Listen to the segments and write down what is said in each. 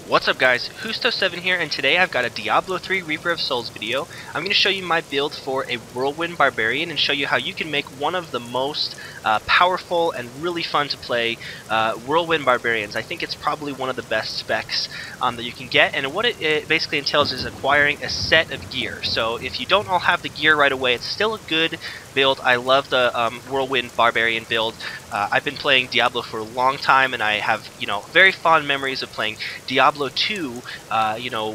What's up guys, Husto7 here, and today I've got a Diablo 3 Reaper of Souls video. I'm going to show you my build for a Whirlwind Barbarian and show you how you can make one of the most powerful and really fun to play Whirlwind Barbarians. I think it's probably one of the best specs that you can get, and what it basically entails is acquiring a set of gear. So if you don't all have the gear right away, it's still a good build. I love the Whirlwind Barbarian build. I've been playing Diablo for a long time, and I have, very fond memories of playing Diablo 2,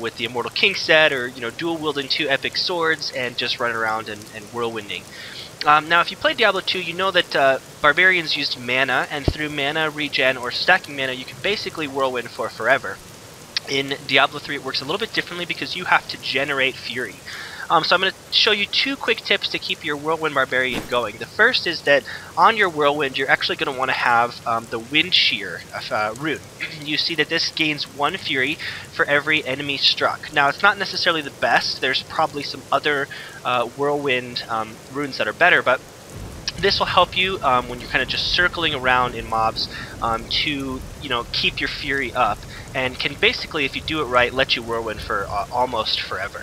with the Immortal King set, or, dual wielding 2 epic swords and just running around and whirlwinding. Now, if you played Diablo 2, you know that Barbarians used mana, and through mana regen or stacking mana, you can basically whirlwind for forever. In Diablo 3, it works a little bit differently because you have to generate fury. So I'm going to show you 2 quick tips to keep your Whirlwind Barbarian going. The first is that on your Whirlwind, you're actually going to want to have the Wind Shear rune. You see that this gains 1 fury for every enemy struck. Now, it's not necessarily the best. There's probably some other Whirlwind runes that are better, but this will help you when you're kind of just circling around in mobs to keep your fury up, and can basically, if you do it right, let you whirlwind for almost forever.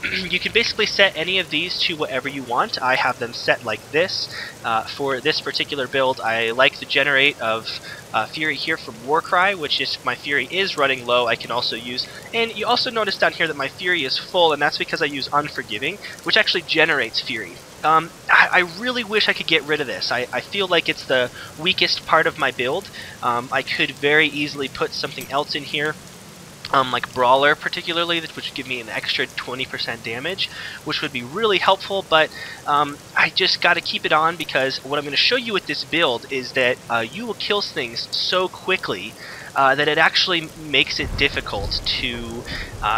You can basically set any of these to whatever you want. I have them set like this. For this particular build, I like the generate of fury here from Warcry, which is, my fury is running low, I can also use. And you also notice down here that my fury is full, and that's because I use Unforgiving, which actually generates fury. I really wish I could get rid of this. I feel like it's the weakest part of my build. I could very easily put something else in here, like Brawler particularly, which would give me an extra 20% damage, which would be really helpful, but I just got to keep it on because what I'm going to show you with this build is that you will kill things so quickly that it actually makes it difficult to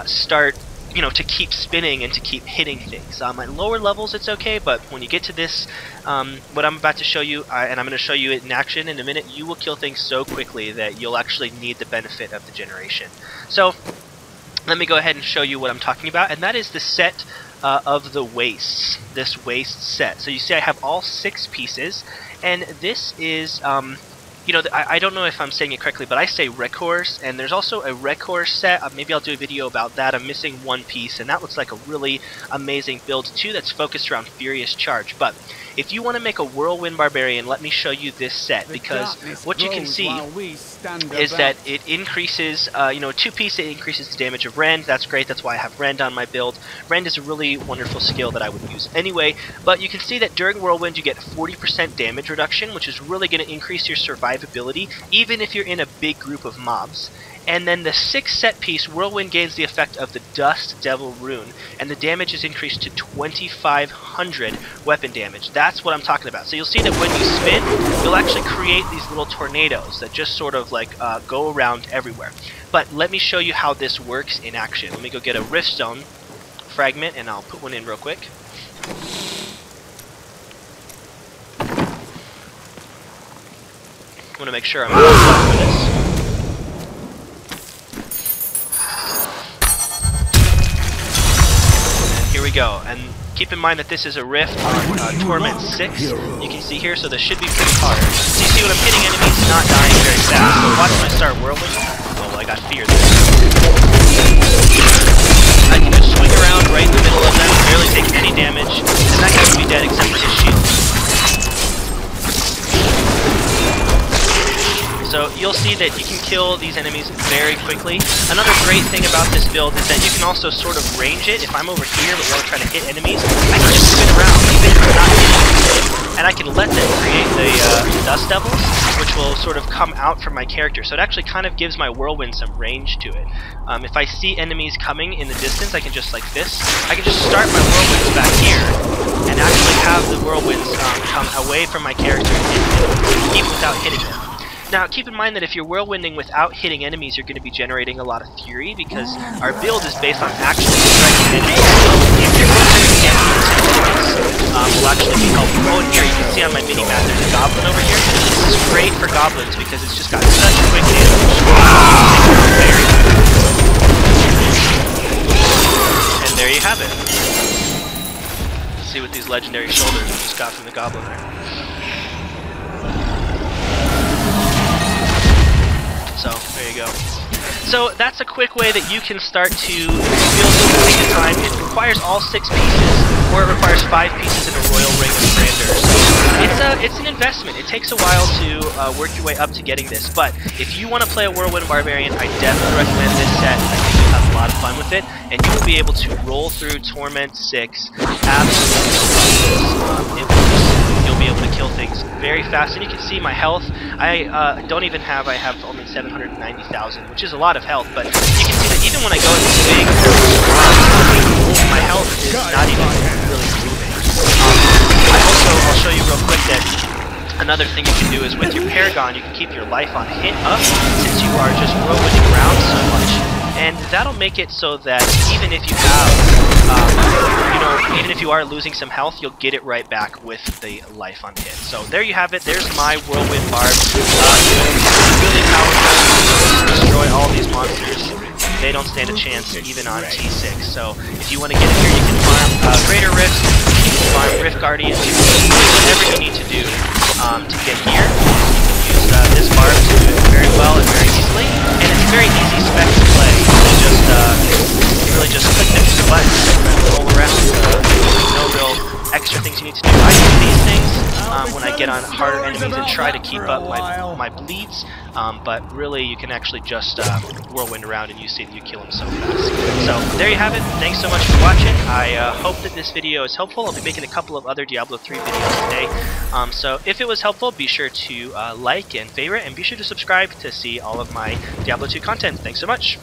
start to keep spinning and to keep hitting things. At lower levels it's okay, but when you get to this, what I'm about to show you, and I'm going to show you it in action in a minute, you will kill things so quickly that you'll actually need the benefit of the generation. So let me go ahead and show you what I'm talking about, and that is the set of the wastes, this waste set. So you see I have all 6 pieces, and this is I don't know if I'm saying it correctly, but I say Recourse, and there's also a Recourse set. Maybe I'll do a video about that. I'm missing 1 piece, and that looks like a really amazing build too that's focused around Furious Charge. But if you want to make a Whirlwind Barbarian, let me show you this set, because what you can see is that it increases, 2-piece, it increases the damage of Rend. That's great, that's why I have Rend on my build. Rend is a really wonderful skill that I would use anyway, but you can see that during Whirlwind you get 40% damage reduction, which is really going to increase your survivability, even if you're in a big group of mobs. And then the 6th set piece, Whirlwind gains the effect of the Dust Devil rune, and the damage is increased to 2,500 weapon damage. That's what I'm talking about. So you'll see that when you spin, you'll actually create these little tornadoes that just sort of like go around everywhere. But let me show you how this works in action. Let me go get a Riftstone fragment, and I'll put one in real quick. I want to make sure I'm on for this. Here we go, and keep in mind that this is a rift on Torment 6. You can see here, so this should be pretty hard. So you see when I'm hitting enemies, not dying very fast. So watch when I start whirlwind. Oh, well, I got fear there. I can just swing around right in the middle of them, barely take any damage, and that guy would be dead except for his shield. So you'll see that you can kill these enemies very quickly. Another great thing about this build is that you can also sort of range it. If I'm over here but want to try to hit enemies, I can just spin around even if I'm not hitting them. And I can let them create the Dust Devils, which will sort of come out from my character. So it actually kind of gives my Whirlwind some range to it. If I see enemies coming in the distance, I can just like this. I can just start my Whirlwinds back here and actually have the Whirlwinds come away from my character and hit them, even without hitting them. Now, keep in mind that if you're whirlwinding without hitting enemies, you're going to be generating a lot of fury, because our build is based on actually striking enemies. So if you're whirlwinding against enemies, will actually be helpful. Oh, and here you can see on my mini-map there's a goblin over here. This is great for goblins because it's just got such quick damage. And there you have it. Let's see what these legendary shoulders we just got from the goblin there. So, there you go. So that's a quick way that you can start to build something at a time. It requires all 6 pieces, or it requires 5 pieces in a royal ring of grandeur. So it's an investment. It takes a while to work your way up to getting this, but if you want to play a Whirlwind Barbarian, I definitely recommend this set. I think you'll have a lot of fun with it, and you will be able to roll through Torment 6 absolutely. You'll be able to kill things very fast, and you can see my health. I have only 790,000, which is a lot of health, but you can see that even when I go into big, my health is not even really moving. I'll show you real quick that another thing you can do is with your Paragon, you can keep your life on hit up, since you are just whirlwinding around so much. And that'll make it so that even if you have, even if you are losing some health, you'll get it right back with the life on hit. So there you have it. There's my Whirlwind Barb. Really powerful. Destroy all these monsters. They don't stand a chance even on T6. So if you want to get in here, you can farm Greater Rifts, you can farm Rift Guardians, you can do whatever you need to do to get here. You can use this barb to do it very well and very easily. And it's very easy spec to play. You really just click the buttons and roll around. No real extra things you need to do. I do these things when I get on harder enemies and try to keep up my bleeds, but really you can actually just whirlwind around and you see that you kill them so fast. So there you have it. Thanks so much for watching. I hope that this video is helpful. I'll be making a couple of other Diablo 3 videos today. So if it was helpful, be sure to like and favorite, and be sure to subscribe to see all of my Diablo 2 content. Thanks so much.